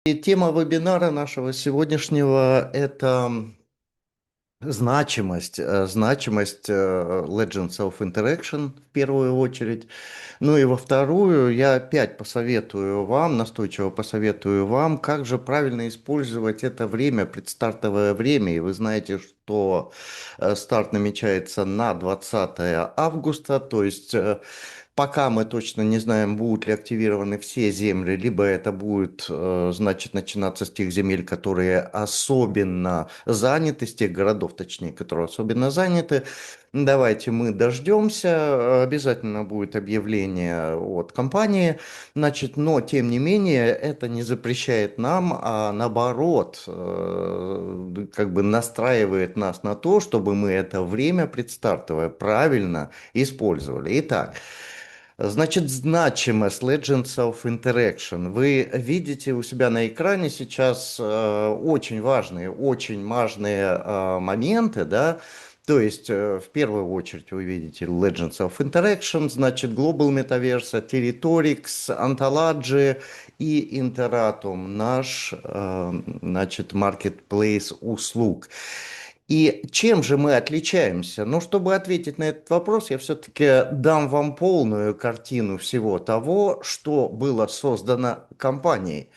И тема вебинара нашего сегодняшнего – это значимость Legends of Interaction в первую очередь. Ну и во вторую я опять посоветую вам, настойчиво посоветую вам, как же правильно использовать это время, предстартовое время. И вы знаете, что старт намечается на 20 августа, то есть пока мы точно не знаем, будут ли активированы все земли, либо это будет, значит, начинаться с тех земель, которые особенно заняты, с тех городов, точнее, которые особенно заняты. Давайте мы дождемся, обязательно будет объявление от компании, значит, но тем не менее это не запрещает нам, а наоборот, как бы настраивает нас на то, чтобы мы это время предстартовое правильно использовали. Итак, значит, значимость Legends of Interaction. Вы видите у себя на экране сейчас очень важные моменты, да, то есть, в первую очередь вы видите Legends of Interaction, значит, Global Metaverse, Territorix, Ontology и Interatom, наш, значит, marketplace услуг. И чем же мы отличаемся? Ну, чтобы ответить на этот вопрос, я все-таки дам вам полную картину всего того, что было создано компанией.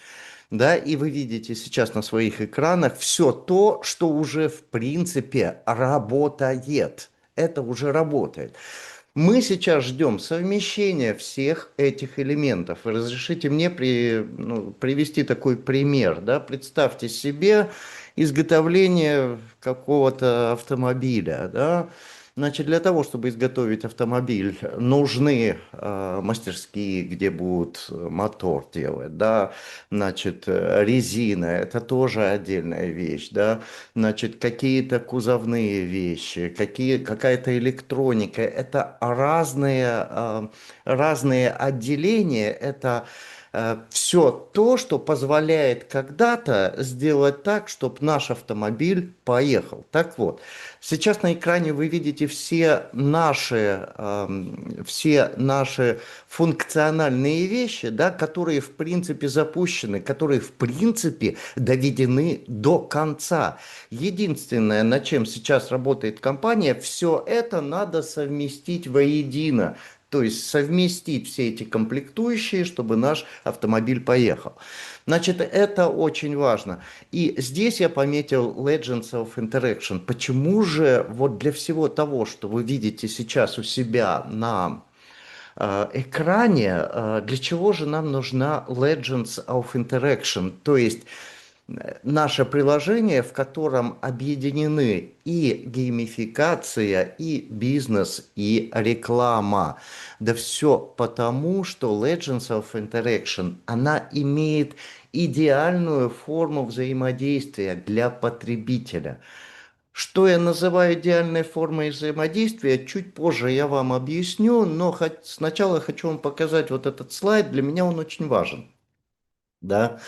Да, и вы видите сейчас на своих экранах все то, что уже в принципе работает. Это уже работает. Мы сейчас ждем совмещения всех этих элементов. И разрешите мне привести такой пример. Да? Представьте себе изготовление какого-то автомобиля. Да? Значит, для того, чтобы изготовить автомобиль, нужны мастерские, где будут мотор делать, да, значит, резина, это тоже отдельная вещь, да, значит, какие-то кузовные вещи, какая-то электроника, это разные отделения, это все то, что позволяет когда-то сделать так, чтобы наш автомобиль поехал. Так вот, сейчас на экране вы видите все наши функциональные вещи, да, которые в принципе запущены, которые в принципе доведены до конца. Единственное, над чем сейчас работает компания, все это надо совместить воедино. То есть совместить все эти комплектующие, чтобы наш автомобиль поехал. Значит, это очень важно. И здесь я пометил Legends of Interaction. Почему же вот для всего того, что вы видите сейчас у себя на экране, для чего же нам нужна Legends of Interaction? То есть наше приложение, в котором объединены и геймификация, и бизнес, и реклама. Да все потому, что Legends of Interaction, она имеет идеальную форму взаимодействия для потребителя. Что я называю идеальной формой взаимодействия, чуть позже я вам объясню, но сначала хочу вам показать вот этот слайд, для меня он очень важен. Да?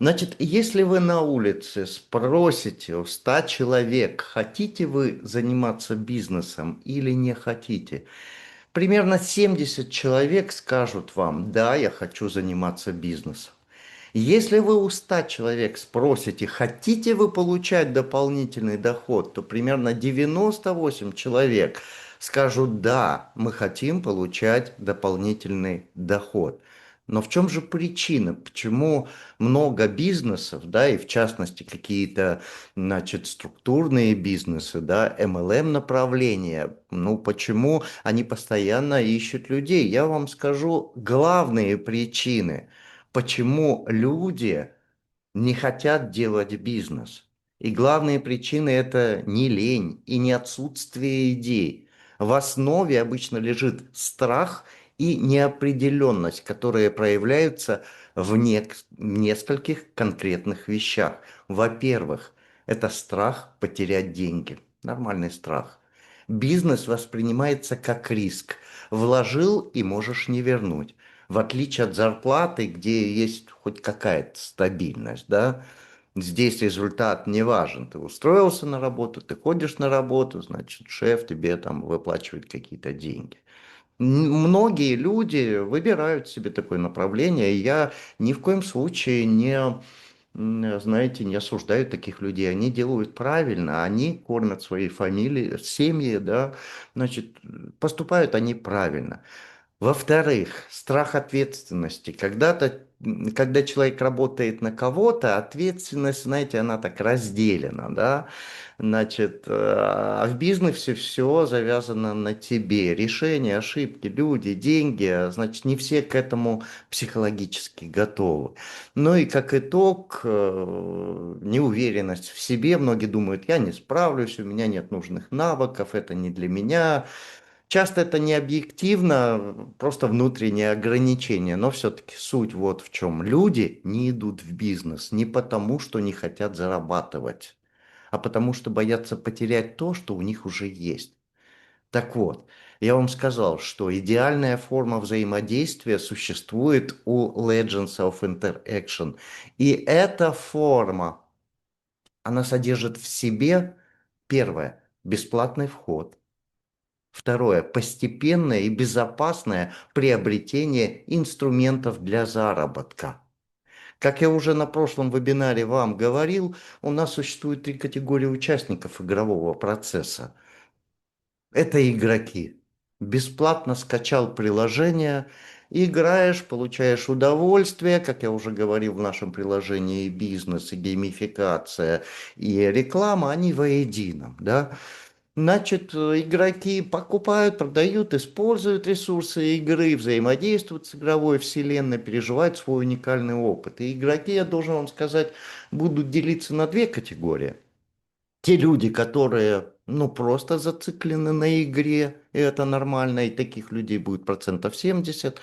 Значит, если вы на улице спросите у 100 человек, хотите вы заниматься бизнесом или не хотите, примерно 70 человек скажут вам, да, я хочу заниматься бизнесом. Если вы у 100 человек спросите, хотите вы получать дополнительный доход, то примерно 98 человек скажут, да, мы хотим получать дополнительный доход. Но в чем же причина, почему много бизнесов, да, и в частности какие-то, значит, структурные бизнесы, да, MLM направления, ну почему они постоянно ищут людей? Я вам скажу главные причины, почему люди не хотят делать бизнес. И главные причины это не лень и не отсутствие идей. В основе обычно лежит страх и неопределенность, которые проявляются в нескольких конкретных вещах. Во-первых, это страх потерять деньги. Нормальный страх. Бизнес воспринимается как риск. Вложил и можешь не вернуть. В отличие от зарплаты, где есть хоть какая-то стабильность, да, здесь результат не важен. Ты устроился на работу, ты ходишь на работу, значит, шеф тебе там выплачивает какие-то деньги. Многие люди выбирают себе такое направление, и я ни в коем случае знаете, не осуждаю таких людей. Они делают правильно, они кормят свои фамилии, семьи, да, значит, поступают они правильно. Во-вторых, страх ответственности. Когда человек работает на кого-то, ответственность, знаете, она так разделена, да. Значит, а в бизнесе все завязано на тебе. Решения, ошибки, люди, деньги. Значит, не все к этому психологически готовы. Ну и как итог, неуверенность в себе. Многие думают, я не справлюсь, у меня нет нужных навыков, это не для меня. Часто это не объективно, просто внутреннее ограничение, но все-таки суть вот в чем. Люди не идут в бизнес не потому, что не хотят зарабатывать, а потому что боятся потерять то, что у них уже есть. Так вот, я вам сказал, что идеальная форма взаимодействия существует у Legends of Interaction. И эта форма, она содержит в себе, первое, бесплатный вход. Второе, постепенное и безопасное приобретение инструментов для заработка. Как я уже на прошлом вебинаре вам говорил, у нас существует три категории участников игрового процесса. Это игроки. Бесплатно скачал приложение, играешь, получаешь удовольствие, как я уже говорил в нашем приложении, и бизнес, и геймификация, и реклама, они воедино, да. Значит, игроки покупают, продают, используют ресурсы игры, взаимодействуют с игровой вселенной, переживают свой уникальный опыт. И игроки, я должен вам сказать, будут делиться на две категории. Те люди, которые, ну, просто зациклены на игре, и это нормально, и таких людей будет 70%.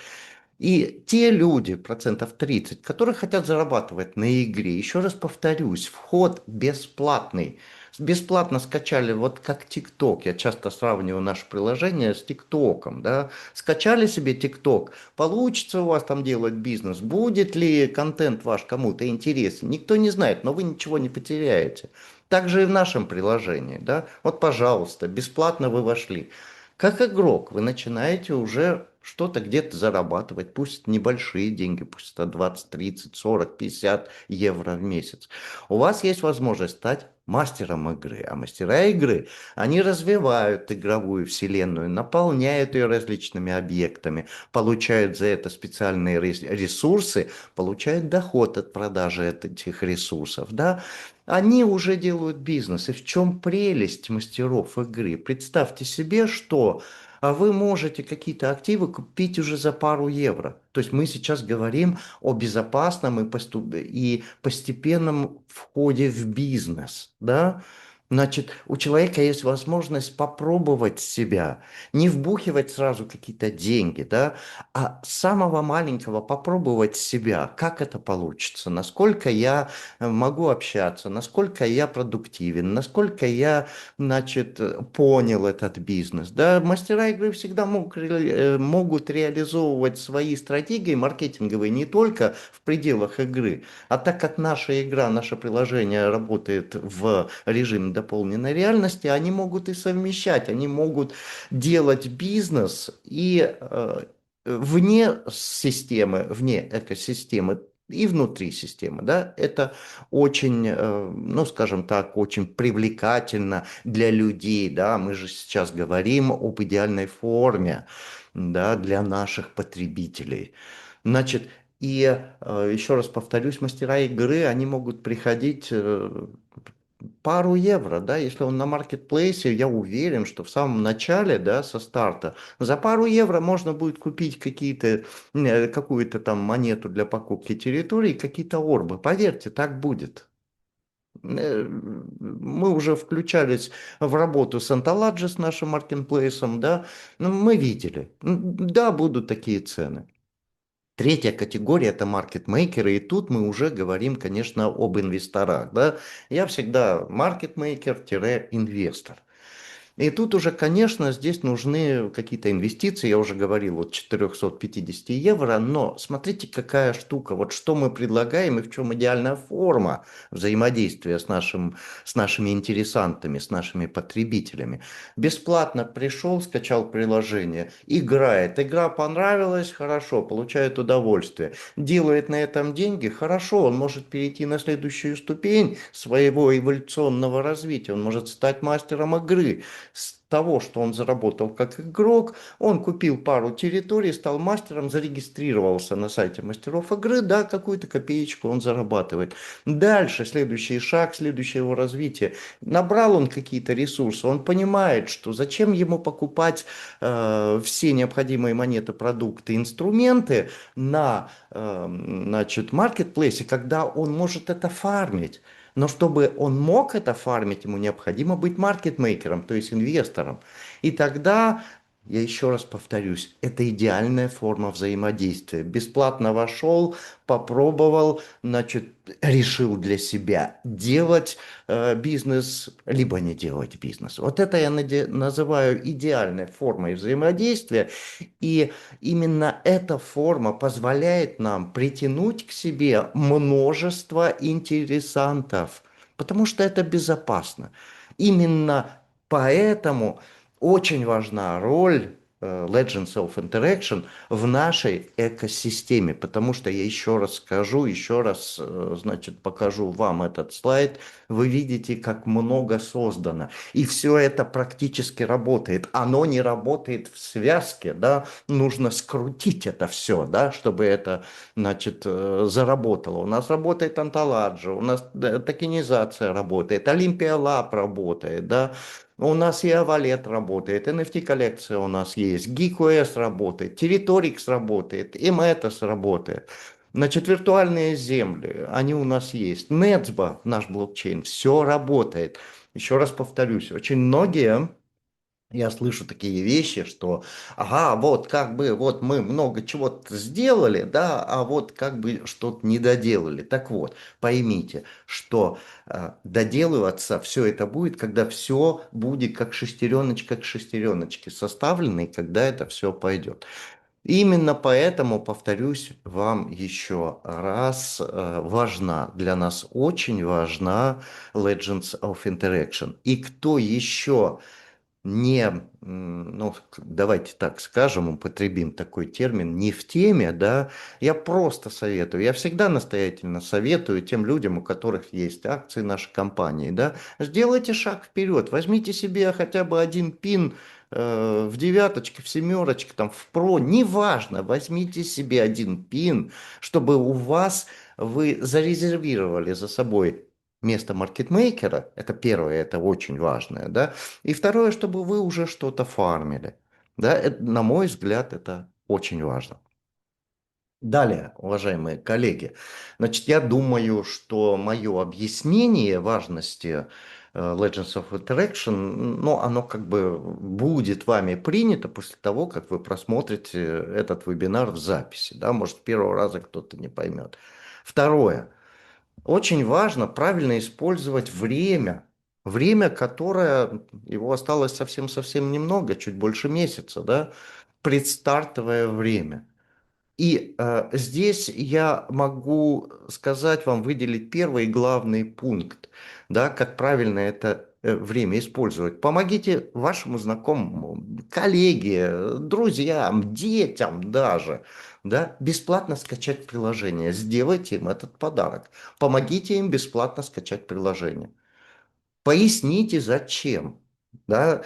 И те люди, 30%, которые хотят зарабатывать на игре, еще раз повторюсь, вход бесплатный. Бесплатно скачали, вот как ТикТок. Я часто сравниваю наше приложение с ТикТоком, да. Скачали себе ТикТок, получится у вас там делать бизнес, будет ли контент ваш кому-то интересен, никто не знает, но вы ничего не потеряете. Также и в нашем приложении, да. Вот, пожалуйста, бесплатно вы вошли. Как игрок вы начинаете уже что-то где-то зарабатывать, пусть небольшие деньги, пусть это 20, 30, 40, 50 евро в месяц. У вас есть возможность стать мастером игры, а мастера игры, они развивают игровую вселенную, наполняют ее различными объектами, получают за это специальные ресурсы, получают доход от продажи этих ресурсов, да. Они уже делают бизнес. И в чем прелесть мастеров игры? Представьте себе, что вы можете какие-то активы купить уже за пару евро. То есть мы сейчас говорим о безопасном и постепенном входе в бизнес, да? Значит, у человека есть возможность попробовать себя, не вбухивать сразу какие-то деньги, да, а с самого маленького попробовать себя, как это получится, насколько я могу общаться, насколько я продуктивен, насколько я, значит, понял этот бизнес. Да, мастера игры всегда могут реализовывать свои стратегии маркетинговые не только в пределах игры, а так как наша игра, наше приложение работает в режиме дополненной реальности, они могут и совмещать, они могут делать бизнес и вне системы, вне экосистемы и внутри системы, да, это очень, ну, скажем так, очень привлекательно для людей, да, мы же сейчас говорим об идеальной форме, да, для наших потребителей. Значит, и еще раз повторюсь, мастера игры, они могут приходить пару евро, да, если он на маркетплейсе, я уверен, что в самом начале, да, со старта, за пару евро можно будет купить какую-то там монету для покупки территории, какие-то орбы. Поверьте, так будет. Мы уже включались в работу с Antaladgy, с нашим маркетплейсом, да, ну, мы видели, да, будут такие цены. Третья категория – это маркетмейкеры, и тут мы уже говорим, конечно, об инвесторах. Да? Я всегда маркетмейкер-инвестор. И тут уже, конечно, здесь нужны какие-то инвестиции. Я уже говорил от 450 евро, но смотрите, какая штука. Вот что мы предлагаем и в чем идеальная форма взаимодействия с нашими интересантами, с нашими потребителями. Бесплатно пришел, скачал приложение, играет. Игра понравилась, хорошо, получает удовольствие. Делает на этом деньги, хорошо, он может перейти на следующую ступень своего эволюционного развития. Он может стать мастером игры. С того, что он заработал как игрок, он купил пару территорий, стал мастером, зарегистрировался на сайте мастеров игры, да, какую-то копеечку он зарабатывает. Дальше, следующий шаг, следующее его развитие. Набрал он какие-то ресурсы, он понимает, что зачем ему покупать все необходимые монеты, продукты, инструменты на, значит, маркетплейсе, когда он может это фармить. Но чтобы он мог это фармить, ему необходимо быть маркетмейкером, то есть инвестором. И тогда, я еще раз повторюсь, это идеальная форма взаимодействия. Бесплатно вошел, попробовал, значит, решил для себя делать бизнес, либо не делать бизнес. Вот это я называю идеальной формой взаимодействия. И именно эта форма позволяет нам притянуть к себе множество интересантов, потому что это безопасно. Именно поэтому очень важна роль Legends of Interaction в нашей экосистеме, потому что я еще раз скажу, еще раз, значит, покажу вам этот слайд, вы видите, как много создано, и все это практически работает. Оно не работает в связке, да, нужно скрутить это все, да, чтобы это, значит, заработало. У нас работает Анталаджи, у нас токенизация работает, Олимпия Лаб работает, да, у нас и Авалет работает, NFT-коллекция у нас есть, GeekOS работает, Territorix работает, Emetos работает. Значит, виртуальные земли, они у нас есть. Нецба, наш блокчейн, все работает. Еще раз повторюсь, очень многие, я слышу такие вещи, что, ага, вот как бы, вот мы много чего-то сделали, да, а вот как бы что-то не доделали. Так вот, поймите, что доделываться все это будет, когда все будет как шестереночка к шестереночке составлено, и когда это все пойдет. Именно поэтому, повторюсь вам еще раз, важна, для нас очень важна Legends of Interaction. И кто еще не, ну, давайте так скажем, употребим такой термин, не в теме, да, я просто советую, я всегда настоятельно советую тем людям, у которых есть акции нашей компании, да, сделайте шаг вперед, возьмите себе хотя бы один пин в девяточке, в семерочке, там, в про, неважно, возьмите себе один пин, чтобы у вас, вы зарезервировали за собой место маркетмейкера, это первое, это очень важное, да, и второе, чтобы вы уже что-то фармили. Да, на мой взгляд, это очень важно. Далее, уважаемые коллеги, значит, я думаю, что мое объяснение важности Legends of Interaction, ну, оно как бы будет вами принято после того, как вы просмотрите этот вебинар в записи. Да, может, с первого раза кто-то не поймет. Второе. Очень важно правильно использовать время. Время, которое, его осталось совсем-совсем немного, чуть больше месяца, да, предстартовое время. И здесь я могу сказать вам, выделить первый и главный пункт, да, как правильно это время использовать. Помогите вашему знакомому, коллеге, друзьям, детям даже, да, бесплатно скачать приложение. Сделайте им этот подарок. Помогите им бесплатно скачать приложение. Поясните, зачем. Да,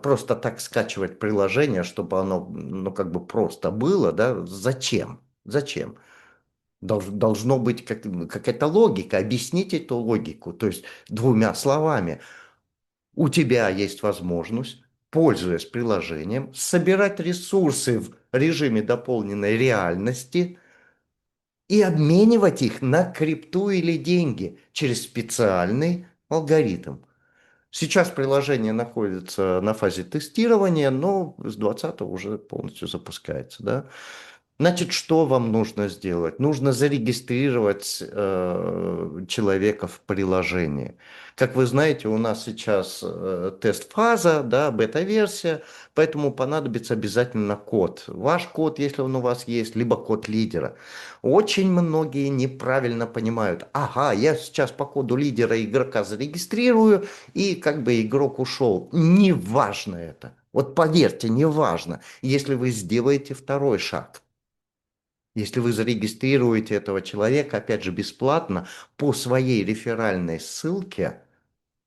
просто так скачивать приложение, чтобы оно, ну, как бы просто было, да, зачем? Зачем? Должно быть какая-то логика, объяснить эту логику, то есть двумя словами. У тебя есть возможность, пользуясь приложением, собирать ресурсы в режиме дополненной реальности и обменивать их на крипту или деньги через специальный алгоритм. Сейчас приложение находится на фазе тестирования, но с 20 уже полностью запускается, да. Значит, что вам нужно сделать? Нужно зарегистрировать человека в приложении. Как вы знаете, у нас сейчас тест-фаза, да, бета-версия, поэтому понадобится обязательно код. Ваш код, если он у вас есть, либо код лидера. Очень многие неправильно понимают. Ага, я сейчас по коду лидера игрока зарегистрирую, и как бы игрок ушел. Неважно это. Вот поверьте, неважно, если вы сделаете второй шаг. Если вы зарегистрируете этого человека, опять же, бесплатно, по своей реферальной ссылке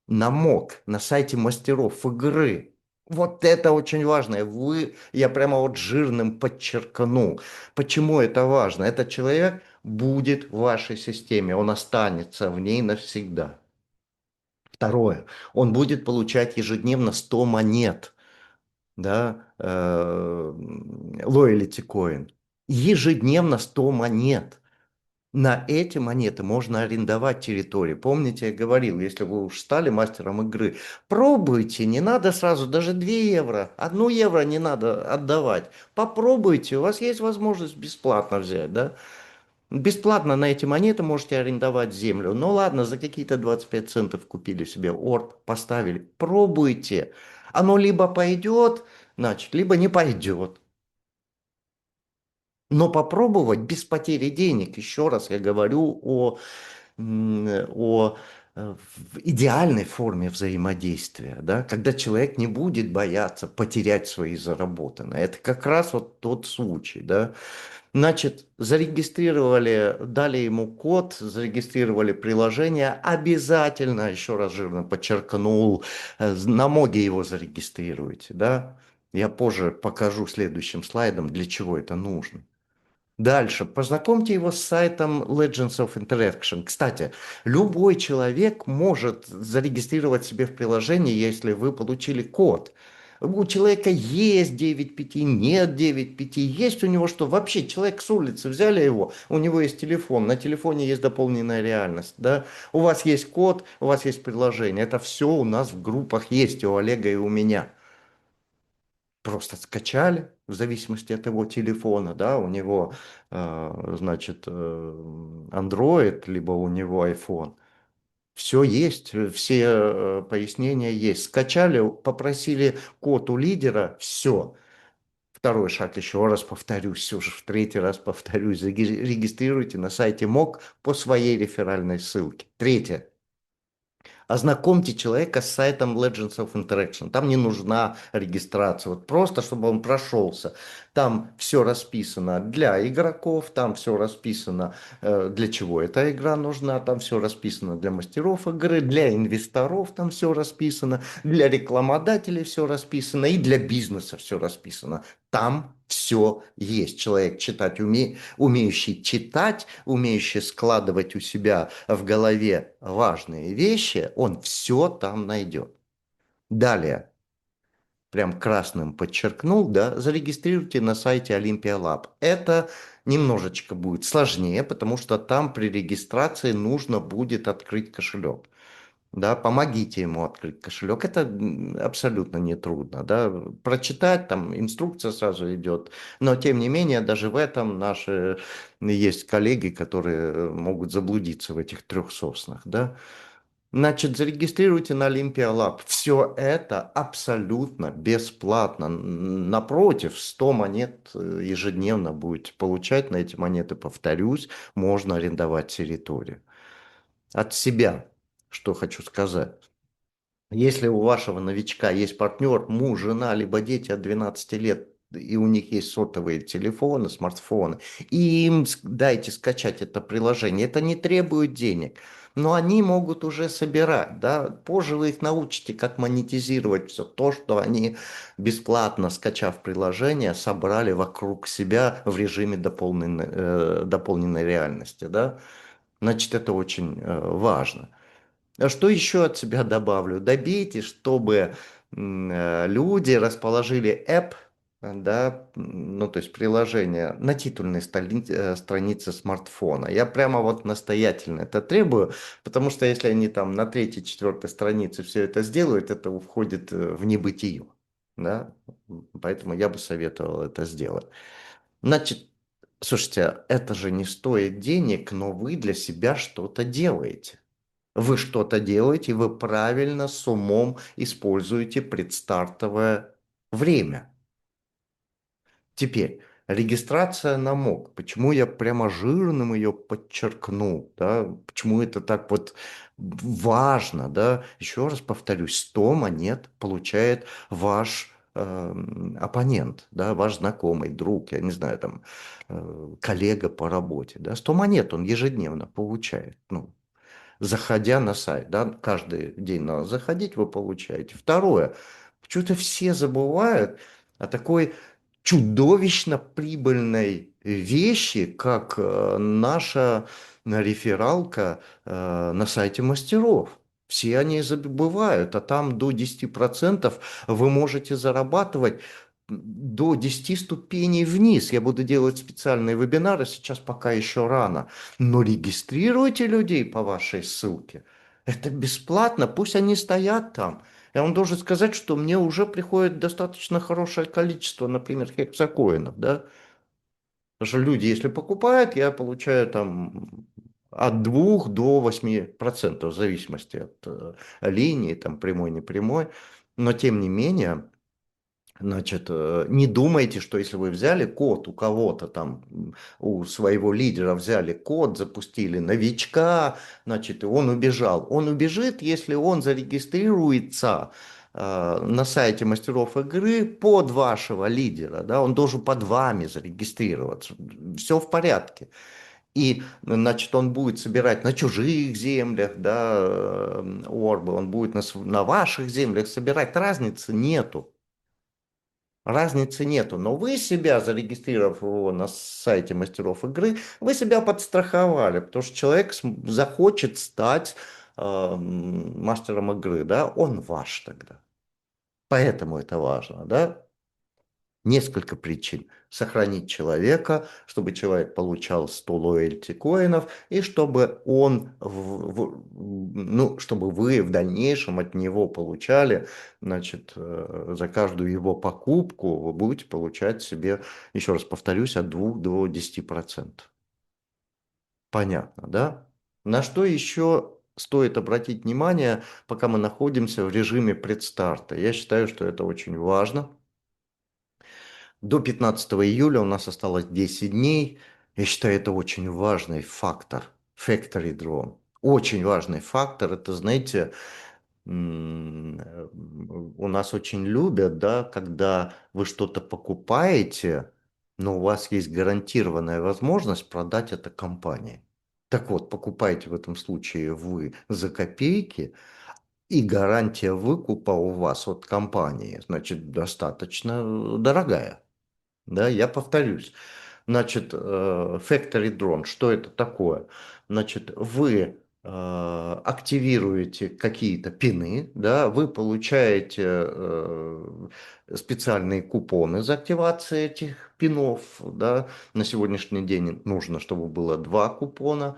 на МОК, на сайте мастеров игры. Вот это очень важно. Я прямо вот жирным подчеркну. Почему это важно? Этот человек будет в вашей системе, он останется в ней навсегда. Второе, он будет получать ежедневно 100 монет, да, loyalty coin. Ежедневно 100 монет. На эти монеты можно арендовать территорию. Помните, я говорил, если вы уж стали мастером игры, пробуйте, не надо сразу даже 2 евро, 1 евро не надо отдавать. Попробуйте, у вас есть возможность бесплатно взять, да? Бесплатно на эти монеты можете арендовать землю. Ну ладно, за какие-то 25 центов купили себе орб, поставили. Пробуйте. Оно либо пойдет, значит, либо не пойдет. Но попробовать без потери денег. Еще раз я говорю о идеальной форме взаимодействия, да, когда человек не будет бояться потерять свои заработанные. Это как раз вот тот случай, да. Значит, зарегистрировали, дали ему код, зарегистрировали приложение, обязательно, еще раз жирно подчеркнул, на моге его зарегистрируйте, да. Я позже покажу следующим слайдом, для чего это нужно. Дальше. Познакомьте его с сайтом Legends of Interaction. Кстати, любой человек может зарегистрировать себе в приложении, если вы получили код. У человека есть 9.5, нет 9.5, есть у него что? Вообще, человек с улицы, взяли его, у него есть телефон, на телефоне есть дополненная реальность, да? У вас есть код, у вас есть приложение. Это все у нас в группах есть, и у Олега, и у меня. Просто скачали, в зависимости от его телефона, да, у него, значит, Android, либо у него iPhone. Все есть, все пояснения есть. Скачали, попросили код у лидера, все. Второй шаг, еще раз повторюсь, уже в третий раз повторюсь, регистрируйте на сайте МОК по своей реферальной ссылке. Третье. Ознакомьте человека с сайтом Legends of Interaction. Там не нужна регистрация. Вот просто, чтобы он прошелся. Там все расписано для игроков, там все расписано, для чего эта игра нужна, там все расписано для мастеров игры, для инвесторов там все расписано, для рекламодателей все расписано и для бизнеса все расписано. Там все есть. Человек умеющий читать, умеющий складывать у себя в голове важные вещи, он все там найдет. Далее, прям красным подчеркнул, да, зарегистрируйте на сайте Olympia Lab. Это немножечко будет сложнее, потому что там при регистрации нужно будет открыть кошелек. Да, помогите ему открыть кошелек. Это абсолютно нетрудно. Да. Прочитать, там инструкция сразу идет. Но тем не менее, даже в этом наши есть коллеги, которые могут заблудиться в этих трех соснах. Да. Значит, зарегистрируйте на Olympia Lab. Все это абсолютно бесплатно. Напротив, 100 монет ежедневно будете получать. На эти монеты, повторюсь, можно арендовать территорию. От себя, что хочу сказать. Если у вашего новичка есть партнер, муж, жена, либо дети от 12 лет, и у них есть сотовые телефоны, смартфоны, и им дайте скачать это приложение, это не требует денег, но они могут уже собирать, да, позже вы их научите, как монетизировать все то, что они бесплатно, скачав приложение, собрали вокруг себя в режиме дополненной реальности, да, значит, это очень важно. А что еще от себя добавлю? Добейте, чтобы люди расположили app, да, ну то есть приложение на титульной странице смартфона. Я прямо вот настоятельно это требую, потому что если они там на третьей, четвертой странице все это сделают, это входит в небытие, да, поэтому я бы советовал это сделать. Значит, Слушайте, это же не стоит денег, но вы для себя что-то делаете. Вы что-то делаете, вы правильно с умом используете предстартовое время. Теперь, регистрация на МОК. Почему я прямо жирным ее подчеркнул, да? Почему это так вот важно, да? Еще раз повторюсь, 100 монет получает ваш оппонент, да, ваш знакомый, друг, я не знаю, там, коллега по работе, да, 100 монет он ежедневно получает, ну, заходя на сайт, да, каждый день надо заходить, вы получаете. Второе, почему-то все забывают о такой чудовищно прибыльной вещи, как наша рефералка на сайте мастеров. Все они забывают, а там до 10% вы можете зарабатывать до 10 ступеней вниз. Я буду делать специальные вебинары, сейчас пока еще рано. Но регистрируйте людей по вашей ссылке. Это бесплатно, пусть они стоят там. Я вам должен сказать, что мне уже приходит достаточно хорошее количество, например, хексакоинов, да. Потому что люди, если покупают, я получаю там от 2 до 8%, в зависимости от линии, там прямой, не прямой. Но тем не менее, значит, не думайте, что если вы взяли код у кого-то там, у своего лидера взяли код, запустили новичка, значит, и он убежал. Он убежит, если он зарегистрируется на сайте мастеров игры под вашего лидера, да, он должен под вами зарегистрироваться. Все в порядке. И, значит, он будет собирать на чужих землях, да, орбы, он будет на ваших землях собирать, разницы нету. Разницы нету, но вы себя, зарегистрировав его на сайте мастеров игры, вы себя подстраховали, потому что человек захочет стать мастером игры, да, он ваш тогда. Поэтому это важно, да. Несколько причин. Сохранить человека, чтобы человек получал 100 лояльти коинов, и чтобы он, ну, чтобы вы в дальнейшем от него получали, значит, за каждую его покупку вы будете получать себе, еще раз повторюсь, от 2 до 10%. Понятно, да? На что еще стоит обратить внимание, пока мы находимся в режиме предстарта? Я считаю, что это очень важно. До 15 июля у нас осталось 10 дней. Я считаю, это очень важный фактор. Factory Draw. Очень важный фактор. Это, знаете, у нас очень любят, да, когда вы что-то покупаете, но у вас есть гарантированная возможность продать это компании. Так вот, покупаете в этом случае вы за копейки, и гарантия выкупа у вас от компании, значит, достаточно дорогая. Да, я повторюсь. Значит, Factory Drone, что это такое? Значит, вы активируете какие-то пины, да, вы получаете специальные купоны за активацию этих пинов, да. На сегодняшний день нужно, чтобы было 2 купона.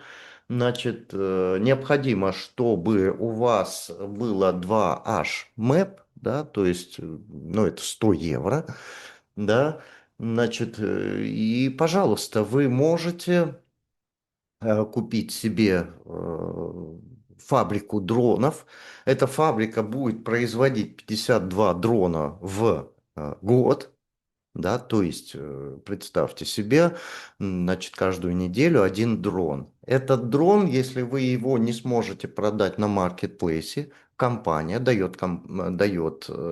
Значит, необходимо, чтобы у вас было 2 HMAP, да, то есть, ну, это 100 евро, да. Значит, и, пожалуйста, вы можете купить себе фабрику дронов. Эта фабрика будет производить 52 дрона в год. Да, то есть, представьте себе, значит, каждую неделю один дрон. Этот дрон, если вы его не сможете продать на маркетплейсе, компания дает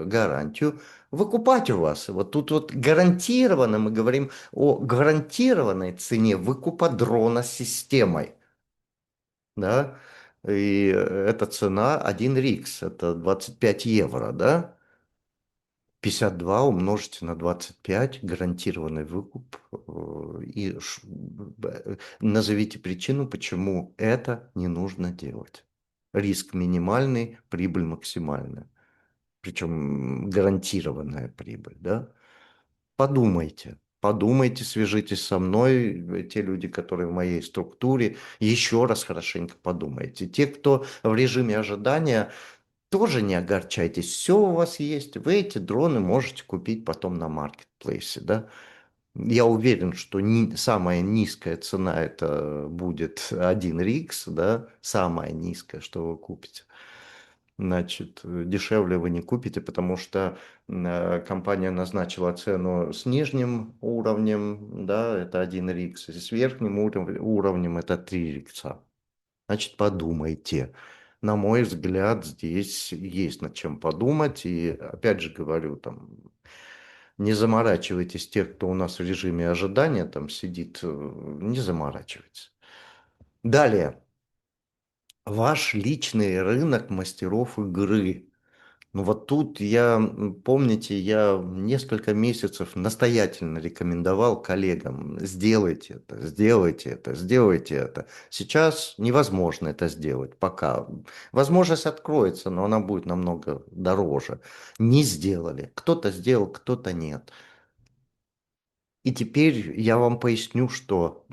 гарантию выкупать у вас. Вот тут вот гарантированно, мы говорим о гарантированной цене выкупа дрона с системой. Да? И эта цена 1 рикс, это 25 евро, да? 52 умножите на 25, гарантированный выкуп. И назовите причину, почему это не нужно делать. Риск минимальный, прибыль максимальная. Причем гарантированная прибыль, да? Подумайте. Подумайте, свяжитесь со мной, те люди, которые в моей структуре, еще раз хорошенько подумайте. Те, кто в режиме ожидания, тоже не огорчайтесь, все у вас есть, вы эти дроны можете купить потом на маркетплейсе, да. Я уверен, что самая низкая цена это будет 1 РИКС, да, самая низкая, что вы купите. Значит, дешевле вы не купите, потому что компания назначила цену с нижним уровнем, да, это 1 РИКС, и с верхним уровнем это 3 РИКСа. Значит, подумайте. На мой взгляд, здесь есть над чем подумать. И опять же говорю, там, не заморачивайтесь тех, кто у нас в режиме ожидания там сидит, не заморачивайтесь. Далее. Ваш личный рынок мастеров игры. Ну вот тут я, помните, я несколько месяцев настоятельно рекомендовал коллегам, сделайте это, сделайте это, сделайте это. Сейчас невозможно это сделать пока. Возможность откроется, но она будет намного дороже. Не сделали. Кто-то сделал, кто-то нет. И теперь я вам поясню, что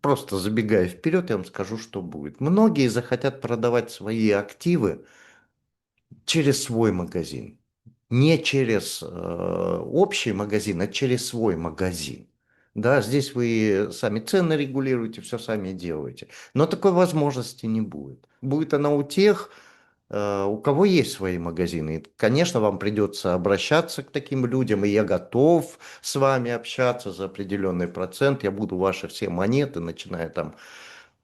просто забегая вперед, я вам скажу, что будет. Многие захотят продавать свои активы через свой магазин. Не через общий магазин, а через свой магазин. Да, здесь вы сами цены регулируете, все сами делаете. Но такой возможности не будет. Будет она у тех, у кого есть свои магазины. И, конечно, вам придется обращаться к таким людям, и я готов с вами общаться за определенный процент. Я буду ваши все монеты, начиная там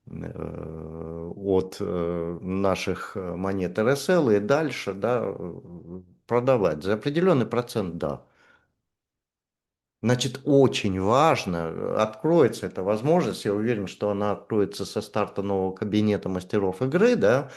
от наших монет РСЛ и дальше, да, продавать за определенный процент, да. Значит, очень важно, откроется эта возможность, я уверен, что она откроется со старта нового кабинета мастеров игры, да,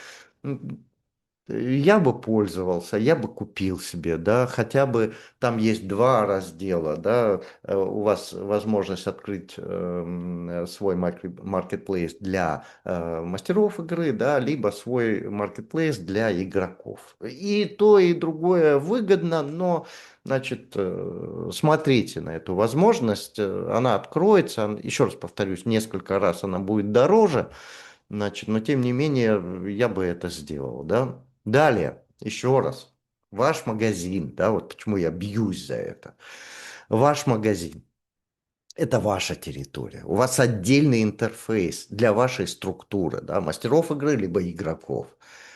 я бы пользовался, я бы купил себе, да, хотя бы там есть 2 раздела, да, у вас возможность открыть свой маркетплейс для мастеров игры, да, либо свой маркетплейс для игроков. И то, и другое выгодно, но, значит, смотрите на эту возможность, она откроется, еще раз повторюсь, несколько раз она будет дороже, значит, но тем не менее я бы это сделал, да. Далее, еще раз, ваш магазин, да, вот почему я бьюсь за это. Ваш магазин – это ваша территория. У вас отдельный интерфейс для вашей структуры, да, мастеров игры либо игроков.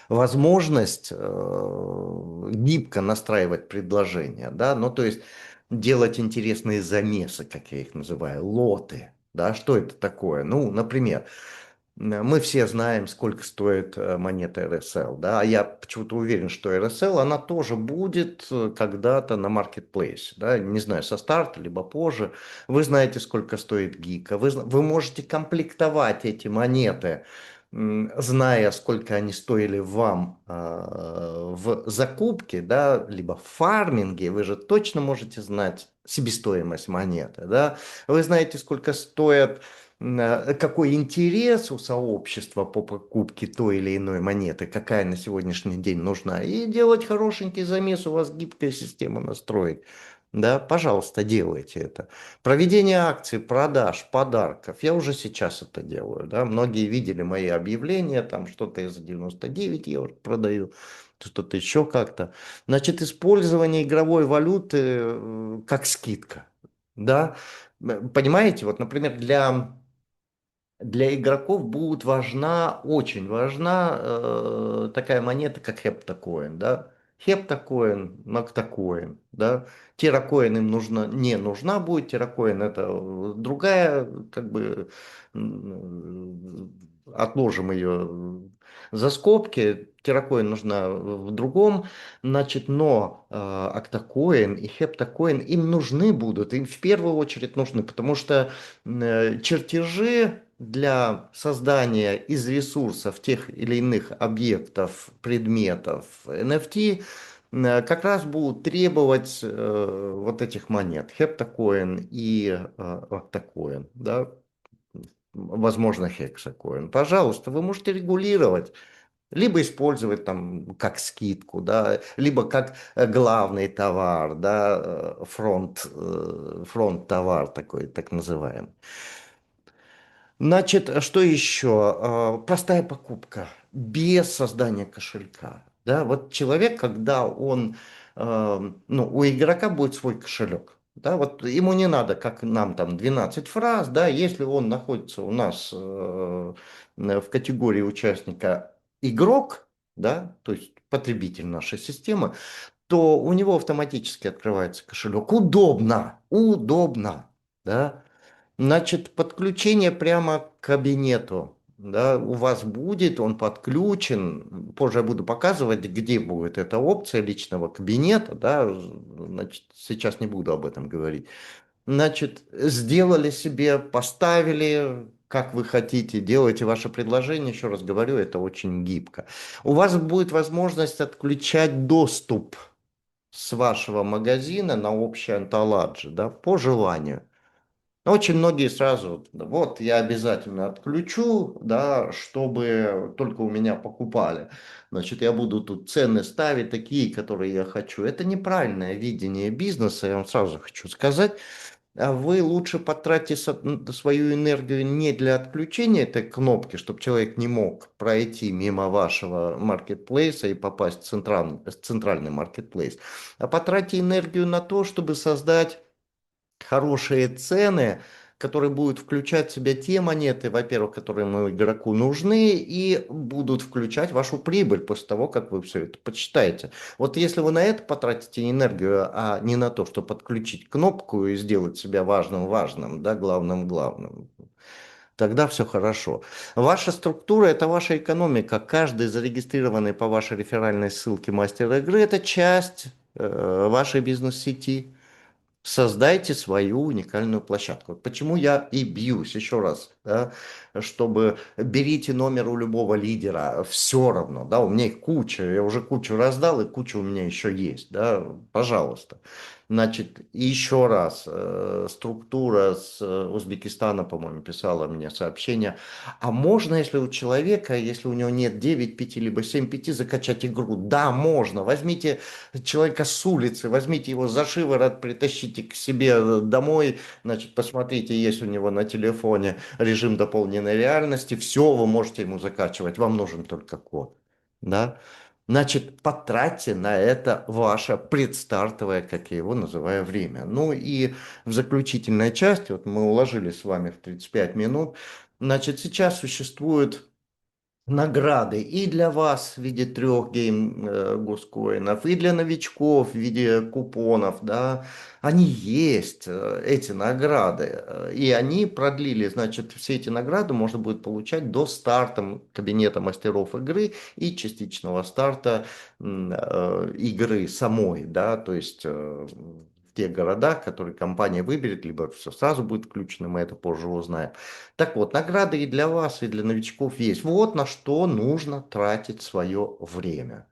Возможность гибко настраивать предложения, да, ну то есть делать интересные замесы, как я их называю, лоты. Да, что это такое? Ну, например, мы все знаем, сколько стоит монета РСЛ, да, а я почему-то уверен, что РСЛ, она тоже будет когда-то на маркетплейсе, да, не знаю, со старта, либо позже. Вы знаете, сколько стоит гика, вы можете комплектовать эти монеты, зная, сколько они стоили вам в закупке, да, либо в фарминге, вы же точно можете знать себестоимость монеты, да, вы знаете, сколько стоят какой интерес у сообщества по покупке той или иной монеты, какая на сегодняшний день нужна, и делать хорошенький замес, у вас гибкая система настроек. Да, пожалуйста, делайте это. Проведение акций, продаж, подарков. Я уже сейчас это делаю. Да. Многие видели мои объявления, там что-то я за 99 евро продаю, что-то еще как-то. Значит, использование игровой валюты как скидка. Да. Понимаете, вот, например, для игроков будет важна, очень важна такая монета, как Heptacoin, да. Heptacoin, Noctacoin, да. Terracoin им не нужна будет, Terracoin это другая, как бы, отложим ее за скобки, Terracoin нужна в другом, значит, но Octacoin и Heptacoin им нужны будут, им в первую очередь нужны, потому что чертежи для создания из ресурсов тех или иных объектов, предметов NFT как раз будут требовать вот этих монет, Heptacoin и Octacoin, да, возможно, Hexacoin. Пожалуйста, вы можете регулировать. Либо использовать там как скидку, да, либо как главный товар, да, фронт товар такой, так называемый. Значит, что еще? Простая покупка без создания кошелька. Да, вот человек, когда он, ну, у игрока будет свой кошелек. Да, вот ему не надо, как нам там 12 фраз, да, если он находится у нас в категории участника игрок, да, то есть потребитель нашей системы, то у него автоматически открывается кошелек. Удобно, удобно, да. Значит, подключение прямо к кабинету, да, у вас будет, он подключен. Позже я буду показывать, где будет эта опция личного кабинета, да, значит, сейчас не буду об этом говорить. Значит, сделали себе, поставили, как вы хотите, делайте ваше предложение, еще раз говорю, это очень гибко. У вас будет возможность отключать доступ с вашего магазина на общий анталаджи, да, по желанию. Очень многие сразу, вот я обязательно отключу, да, чтобы только у меня покупали. Значит, я буду тут цены ставить такие, которые я хочу. Это неправильное видение бизнеса, я вам сразу хочу сказать. Вы лучше потратьте свою энергию не для отключения этой кнопки, чтобы человек не мог пройти мимо вашего маркетплейса и попасть в центральный маркетплейс, а потратьте энергию на то, чтобы создать хорошие цены, которые будут включать в себя те монеты, во-первых, которые моему игроку нужны, и будут включать вашу прибыль после того, как вы все это почитаете. Вот если вы на это потратите энергию, а не на то, чтобы подключить кнопку и сделать себя важным, да, главным, тогда все хорошо. Ваша структура– это ваша экономика. Каждый зарегистрированный по вашей реферальной ссылке мастер игры– это часть вашей бизнес-сети. Создайте свою уникальную площадку. Вот почему я и бьюсь, еще раз, да, чтобы берите номер у любого лидера, все равно, да, у меня их куча, я уже кучу раздал, и куча у меня еще есть, да, пожалуйста. Значит, еще раз, структура с Узбекистана, по-моему, писала мне сообщение, а можно, если у человека, если у него нет 9 пяти либо 7 пяти, закачать игру? Да, можно, возьмите человека с улицы, возьмите его за шиворот, притащите к себе домой, значит, посмотрите, есть у него на телефоне режим дополненной реальности, все, вы можете ему закачивать, вам нужен только код, да. Значит, потратьте на это ваше предстартовое, как я его называю, время. Ну и в заключительной части, вот мы уложились с вами в 35 минут, значит, сейчас существует награды и для вас в виде 3 госкоинов, и для новичков в виде купонов, да, они есть, эти награды, и они продлили, значит, все эти награды можно будет получать до старта кабинета мастеров игры и частичного старта игры самой, да, то есть в тех городах, которые компания выберет, либо все сразу будет включено, мы это позже узнаем. Так вот, награды и для вас, и для новичков есть. Вот на что нужно тратить свое время.